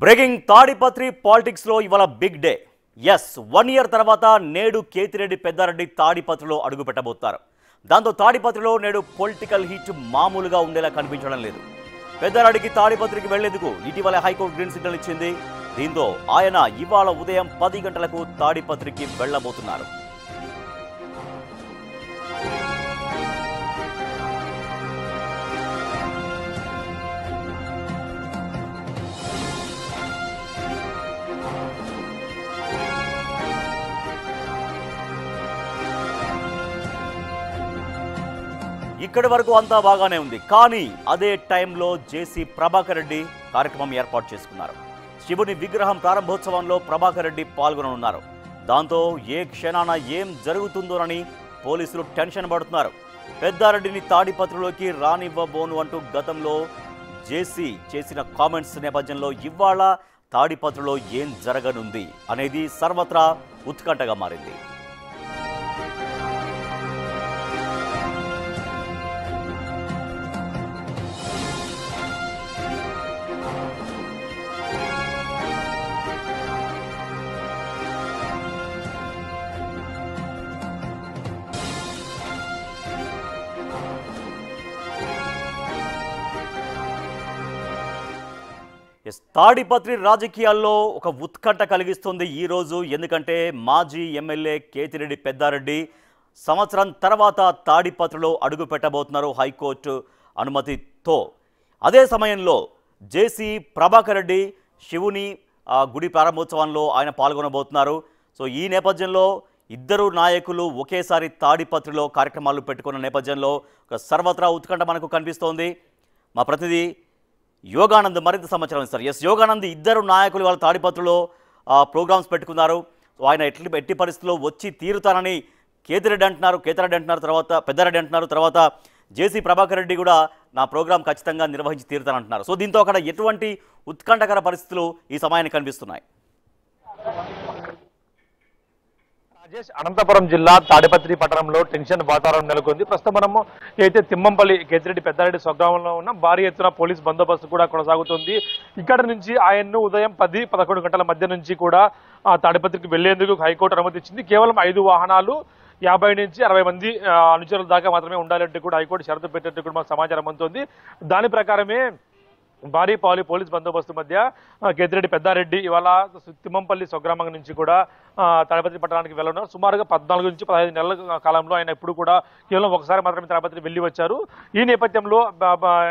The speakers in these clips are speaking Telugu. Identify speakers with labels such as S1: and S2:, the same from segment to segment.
S1: బ్రేకింగ్ తాడిపత్రి పాలిటిక్స్ లో ఇవాళ బిగ్ డే. ఎస్, 1 ఇయర్ తర్వాత నేడు కేతిరెడ్డి పెద్దారెడ్డి తాడిపత్రిలో అడుగు పెట్టబోతున్నారు. దాంతో తాడిపత్రిలో నేడు పొలిటికల్ హీట్ మామూలుగా ఉండేలా కనిపించడం లేదు. పెద్దారెడ్డికి తాడిపత్రికి వెళ్లేందుకు ఇటీవల హైకోర్టు గ్రీన్ సిగ్నల్ ఇచ్చింది. దీంతో ఆయన ఇవాళ ఉదయం 10 గంటలకు తాడిపత్రికి వెళ్లబోతున్నారు. ఇక్కడి వరకు అంతా బాగానే ఉంది. కానీ అదే టైంలో జేసీ ప్రభాకర్ రెడ్డి కార్యక్రమం ఏర్పాటు చేసుకున్నారు. శివుని విగ్రహం ప్రారంభోత్సవంలో ప్రభాకర్ రెడ్డి పాల్గొననున్నారు. దాంతో ఏ క్షణాన ఏం జరుగుతుందోనని పోలీసులు టెన్షన్ పడుతున్నారు. పెద్దారెడ్డిని తాడిపత్రిలోకి రానివ్వబోను అంటూ గతంలో జేసీ చేసిన కామెంట్స్ నేపథ్యంలో ఇవాళ తాడిపత్రిలో ఏం జరగనుంది అనేది సర్వత్రా ఉత్కంఠగా మారింది. తాడిపత్రి రాజకీయాల్లో ఒక ఉత్కంఠ కలిగిస్తుంది ఈరోజు. ఎందుకంటే మాజీ ఎమ్మెల్యే కేతిరెడ్డి పెద్దారెడ్డి సంవత్సరం తర్వాత తాడిపత్రిలో అడుగు పెట్టబోతున్నారు హైకోర్టు అనుమతితో. అదే సమయంలో జేసీ ప్రభాకర్ రెడ్డి శివుని గుడి ప్రారంభోత్సవంలో ఆయన పాల్గొనబోతున్నారు. సో ఈ నేపథ్యంలో ఇద్దరు నాయకులు ఒకేసారి తాడిపత్రిలో కార్యక్రమాలు పెట్టుకున్న నేపథ్యంలో ఒక సర్వత్రా ఉత్కంఠ మనకు కనిపిస్తోంది. మా ప్రతినిధి యోగానంద్ మరింత సమాచారం ఇస్తారు. ఎస్ యోగానంద్, ఇద్దరు నాయకులు వాళ్ళ తాడిపత్రిలో ప్రోగ్రామ్స్ పెట్టుకున్నారు. ఆయన ఎట్టి పరిస్థితుల్లో వచ్చి తీరుతానని కేతిరెడ్డి అంటున్నారు, తర్వాత పెద్దారెడ్డి అంటున్నారు, తర్వాత జేసీ ప్రభాకర్ రెడ్డి కూడా నా ప్రోగ్రాం ఖచ్చితంగా నిర్వహించి తీరుతానంటున్నారు. సో దీంతో అక్కడ ఎటువంటి ఉత్కంఠకర పరిస్థితులు ఈ సమయాన్ని కనిపిస్తున్నాయి?
S2: అనంతపురం జిల్లా తాడిపత్రి పట్టణంలో టెన్షన్ వాతావరణం నెలకొంది. ప్రస్తుతం మనము అయితే తిమ్మంపల్లి కేతిరెడ్డి పెద్దారెడ్డి స్వగ్రామంలో ఉన్న భారీ ఎత్తున పోలీస్ బందోబస్తు కూడా కొనసాగుతుంది. ఇక్కడ నుంచి ఆయన్ను ఉదయం 10-11 గంటల మధ్య నుంచి కూడా తాడిపత్రికి వెళ్లేందుకు హైకోర్టు అనుమతి ఇచ్చింది. కేవలం 5 వాహనాలు 50 నుంచి 60 మంది అనుచరుల దాకా మాత్రమే ఉండాలంటే కూడా హైకోర్టు షరతు పెట్టినట్టు కూడా మాకు సమాచారం అందుతుంది. దాని ప్రకారమే భారీ పోలీస్ బందోబస్తు మధ్య కేతిరెడ్డి పెద్దారెడ్డి ఇవాళ తిమ్మంపల్లి స్వగ్రామం నుంచి కూడా తాడిపత్రి పట్టణానికి వెళ్ళనున్నారు. సుమారుగా 14 నుంచి 15 నెలల కాలంలో ఆయన ఎప్పుడు కూడా కేవలం ఒకసారి మాత్రమే తాడిపత్రి వెళ్లి వచ్చారు. ఈ నేపథ్యంలో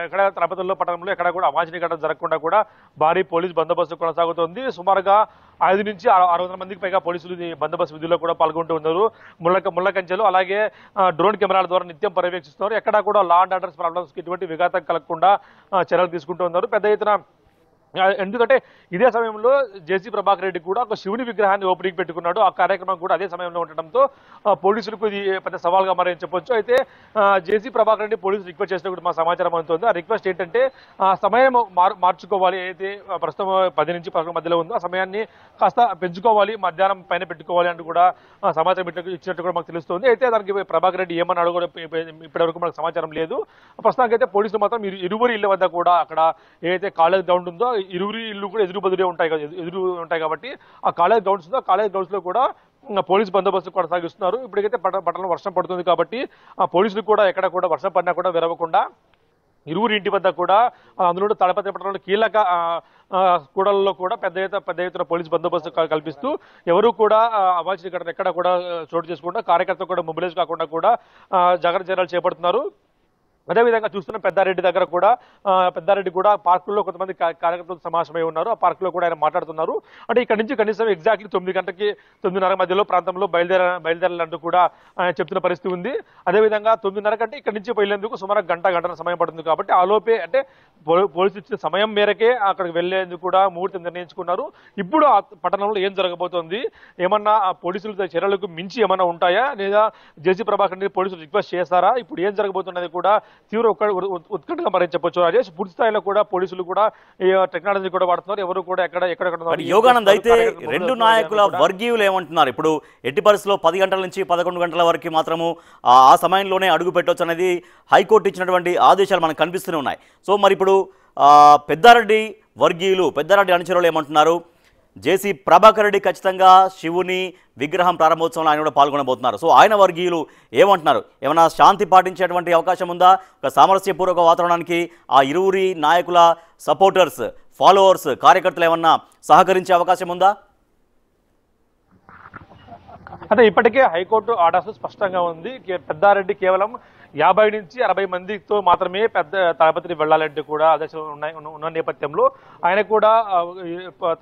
S2: ఎక్కడ తాడిపత్రిలో పట్టణంలో ఎక్కడ కూడా అవాంఛనీయ ఘటన జరగకుండా కూడా భారీ పోలీస్ బందోబస్తు కొనసాగుతోంది. సుమారుగా 5 నుంచి 600 మందికి పైగా పోలీసులు బందోబస్తు విధుల్లో కూడా పాల్గొంటూ ఉన్నారు. ముళ్ళ కంచెలు అలాగే డ్రోన్ కెమెరాల ద్వారా నిత్యం పర్యవేక్షిస్తున్నారు. ఎక్కడా కూడా లా అండ్ ఆర్డర్స్ ప్రాబ్లమ్స్ ఎటువంటి విఘాతం కలగకుండా చర్యలు తీసుకుంటూ ఉన్నారు. పెద్ద ఎత్తున ఎందుకంటే ఇదే సమయంలో జేసీ ప్రభాకర్ రెడ్డి కూడా ఒక శివుని విగ్రహాన్ని ఓపెనింగ్ పెట్టుకున్నాడు. ఆ కార్యక్రమం కూడా అదే సమయంలో ఉండటంతో పోలీసులకు ఇది పెద్ద సవాల్గా మారని చెప్పొచ్చు. అయితే జేసీ ప్రభాకర్ రెడ్డి పోలీసులు రిక్వెస్ట్ చేసినప్పుడు మా సమాచారం అందుతుంది. ఆ రిక్వెస్ట్ ఏంటంటే సమయం మార్చుకోవాలి. అయితే ప్రస్తుతం 10 నుంచి 11 మధ్యలో ఉందో ఆ సమయాన్ని కాస్త పెంచుకోవాలి, మధ్యాహ్నం పైన పెట్టుకోవాలి అంటూ కూడా సమాచారం ఇచ్చినట్టు కూడా మాకు తెలుస్తుంది. అయితే దానికి ప్రభాకర్ రెడ్డి ఏమన్నాడు కూడా ఇప్పటివరకు మనకు సమాచారం లేదు. ప్రస్తుతానికి అయితే పోలీసులు మాత్రం ఇరువురి ఇళ్ల వద్ద కూడా అక్కడ ఏదైతే కాలేజ్ గ్రౌండ్ ఉందో ఇరువురి ఇల్లు కూడా ఎదురు ఉంటాయి కాబట్టి ఆ కాలేజ్ గ్రౌండ్స్ ఉందో ఆ కాలేజ్ గ్రౌండ్స్ లో కూడా పోలీసు బందోబస్తు కొనసాగిస్తున్నారు. ఇప్పటికైతే పట్టణంలో వర్షం పడుతుంది కాబట్టి ఆ పోలీసులు కూడా ఎక్కడ కూడా వర్షం పడినా కూడా విరవకుండా ఇరువురి ఇంటి వద్ద కూడా అందులో తాడిపత్రి పట్టణంలో కీలక కూడలలో కూడా పెద్ద ఎత్తున పోలీసు బందోబస్తు కల్పిస్తూ ఎవరు కూడా అవాంఛనీయ ఘటన ఎక్కడ కూడా చోటు చేసుకుంటా కార్యకర్తలు కూడా మొబిలైజ్ కాకుండా కూడా జాగ్రత్త చర్యలు చేపడుతున్నారు. అదేవిధంగా చూస్తున్న పెద్దారెడ్డి కూడా పార్కుల్లో కొంతమంది కార్యకర్తలు సమావేశమై ఉన్నారు. ఆ పార్కులో కూడా ఆయన మాట్లాడుతున్నారు. అంటే ఇక్కడ నుంచి కనీసం ఎగ్జాక్ట్లీ 9 గంటకి 9:30 మధ్యలో ప్రాంతంలో బయలుదేరాలంటూ కూడా ఆయన చెప్తున్న పరిస్థితి ఉంది. అదేవిధంగా 9:30 కంటే ఇక్కడ నుంచి వెళ్లేందుకు సుమారు గంటన్నర సమయం పడుతుంది. కాబట్టి ఆలోపే అంటే పోలీసులు ఇచ్చిన సమయం మేరకే అక్కడికి వెళ్లేందుకు కూడా ముహూర్తం నిర్ణయించుకున్నారు. ఇప్పుడు ఆ పట్టణంలో ఏం జరగబోతోంది, ఏమన్నా పోలీసుల చర్యలకు మించి ఏమన్నా ఉంటాయా, లేదా జేసీ ప్రభాకర్ రెడ్డి పోలీసులు రిక్వెస్ట్ చేస్తారా, ఇప్పుడు ఏం జరగబోతున్నది కూడా తీవ్ర ఉత్కంఠగా మరి చెప్పొచ్చు. రాజేష్, పూర్తి స్థాయిలో కూడా పోలీసులు కూడా టెక్నాలజీ కూడా వాడుతున్నారు. ఎవరు కూడా ఎక్కడ
S1: యోగానంద్, అయితే రెండు నాయకుల వర్గీయులు ఏమంటున్నారు? ఇప్పుడు ఎట్టి పరిస్థితుల్లో 10 గంటల నుంచి 11 గంటల వరకు మాత్రము ఆ సమయంలోనే అడుగు పెట్టవచ్చు అనేది హైకోర్టు ఇచ్చినటువంటి ఆదేశాలు మనకు కనిపిస్తూనే ఉన్నాయి. సో మరి ఇప్పుడు పెద్దారెడ్డి వర్గీయులు పెద్దారెడ్డి అనుచరులు ఏమంటున్నారు? జేసీ ప్రభాకర్ రెడ్డి ఖచ్చితంగా శివుని విగ్రహం ప్రారంభోత్సవంలో ఆయన కూడా పాల్గొనబోతున్నారు. సో ఆయన వర్గీయులు ఏమంటున్నారు? ఏమైనా శాంతి పాటించేటువంటి అవకాశం ఉందా? ఒక సామరస్యపూర్వక వాతావరణానికి ఆ ఇరువురి నాయకుల సపోర్టర్స్, ఫాలోవర్స్, కార్యకర్తలు ఏమన్నా సహకరించే అవకాశం ఉందా?
S2: అంటే ఇప్పటికే హైకోర్టు ఆర్డర్స్ స్పష్టంగా ఉంది. పెద్దారెడ్డి కేవలం 50 నుంచి 60 మందితో మాత్రమే పెద్ద తాడిపత్రి వెళ్లాలంటే కూడా ఆదేశాలు ఉన్న నేపథ్యంలో ఆయన కూడా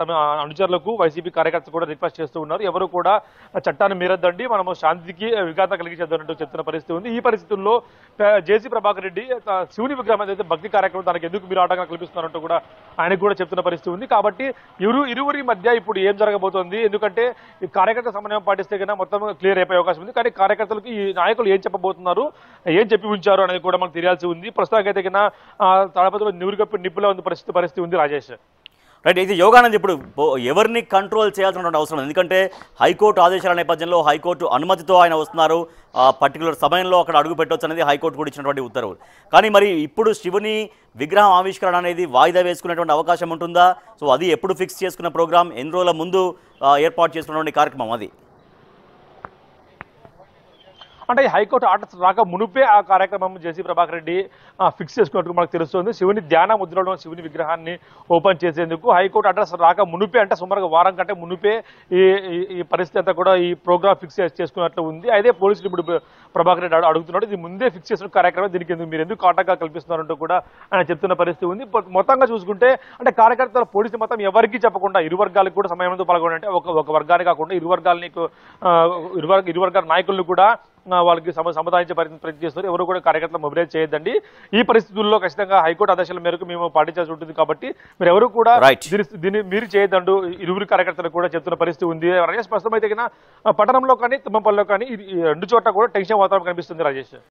S2: తమ అనుచరులకు వైసీపీ కార్యకర్తలు కూడా రిక్వెస్ట్ చేస్తూ ఉన్నారు. ఎవరు కూడా చట్టాన్ని మీరద్దండి, మనము శాంతికి విఘాతం కలిగించద్దంటూ చెప్తున్న పరిస్థితి ఉంది. ఈ పరిస్థితుల్లో జేసీ ప్రభాకర్ రెడ్డి శివుని విగ్రహం ఏదైతే భక్తి కార్యక్రమం దానికి ఎందుకు మీరు ఆటంగా కల్పిస్తున్నారంటూ కూడా ఆయనకు కూడా చెప్తున్న పరిస్థితి ఉంది. కాబట్టి ఇరువురి మధ్య ఇప్పుడు ఏం జరగబోతోంది? ఎందుకంటే ఈ కార్యకర్త సమన్వయం పాటిస్తే కన్నా మొత్తం క్లియర్ అయిపోయే అవకాశం ఉంది. కానీ కార్యకర్తలకు ఈ నాయకులు ఏం చెప్పబోతున్నారు, ఏం చెప్పి ఉంచారు అనేది కూడా మనకు తెలియాల్సి ఉంది. ప్రస్తుతానికి అయితే కన్నా తాడిపత్రిలో నివురుగప్పు నిప్పులో ఉంది పరిస్థితి ఉంది రాజేష్.
S1: రైట్. అయితే యోగానంద్ ఇప్పుడు ఎవరిని కంట్రోల్ చేయాల్సినటువంటి అవసరం ఉంది? ఎందుకంటే హైకోర్టు ఆదేశాల నేపథ్యంలో హైకోర్టు అనుమతితో ఆయన వస్తున్నారు, పర్టికులర్ సమయంలో అక్కడ అడుగు పెట్టవచ్చు అనేది హైకోర్టు కూడా ఇచ్చినటువంటి ఉత్తర్వులు. కానీ మరి ఇప్పుడు శివుని విగ్రహం ఆవిష్కరణ అనేది వాయిదా వేసుకునేటువంటి అవకాశం ఉంటుందా? సో అది ఎప్పుడు ఫిక్స్ చేసుకున్న ప్రోగ్రామ్, ఎన్ని రోజుల ముందు ఏర్పాటు చేసుకున్నటువంటి కార్యక్రమం అది?
S2: అంటే హైకోర్టు ఆర్డర్స్ రాక మునుపే ఆ కార్యక్రమం జేసీ ప్రభాకర్ రెడ్డి ఫిక్స్ చేసుకున్నట్టు మనకు తెలుస్తుంది. శివుని ధ్యాన ముద్రలో శివుని విగ్రహాన్ని ఓపెన్ చేసేందుకు హైకోర్టు ఆర్డర్స్ రాక మునుపే, అంటే సుమారుగా వారం కంటే మునుపే ఈ పరిస్థితి అంతా కూడా ఈ ప్రోగ్రామ్ ఫిక్స్ చేసుకున్నట్లు ఉంది. అయితే పోలీసులు ఇప్పుడు ప్రభాకర్ రెడ్డి అడుగుతున్నాడు, ఇది ముందే ఫిక్స్ చేసిన కార్యక్రమం, దీనికి మీరు ఎందుకు ఆటంగా కల్పిస్తున్నారంటూ కూడా ఆయన చెప్తున్న పరిస్థితి ఉంది. మొత్తంగా చూసుకుంటే అంటే కార్యకర్తల పోలీసులు మొత్తం ఎవరికి చెప్పకుండా ఇరు వర్గాలకు కూడా సమయంతో పాల్గొనంటే ఒక వర్గాన్ని కాకుండా ఇరు వర్గాల నాయకులను కూడా వాళ్ళకి సముదాయించే ప్రయత్నం చేస్తారు. ఎవరు కూడా కార్యకర్తలు మొబిలైజ్ చేయొద్దండి. ఈ పరిస్థితుల్లో ఖచ్చితంగా హైకోర్టు ఆదేశాల మేరకు మేము పాటించాల్సి ఉంటుంది. కాబట్టి మీరు ఎవరు కూడా దీన్ని మీరు చేయొద్దంటూ ఇరువురు కార్యకర్తలు కూడా చెప్తున్న పరిస్థితి ఉంది. రాజేష్ ప్రస్తుతం అయితే పట్టణంలో కానీ తిమ్మంపల్లిలో కానీ 2 చోట్ల కూడా టెన్షన్ వాతావరణం కనిపిస్తుంది రాజేష్.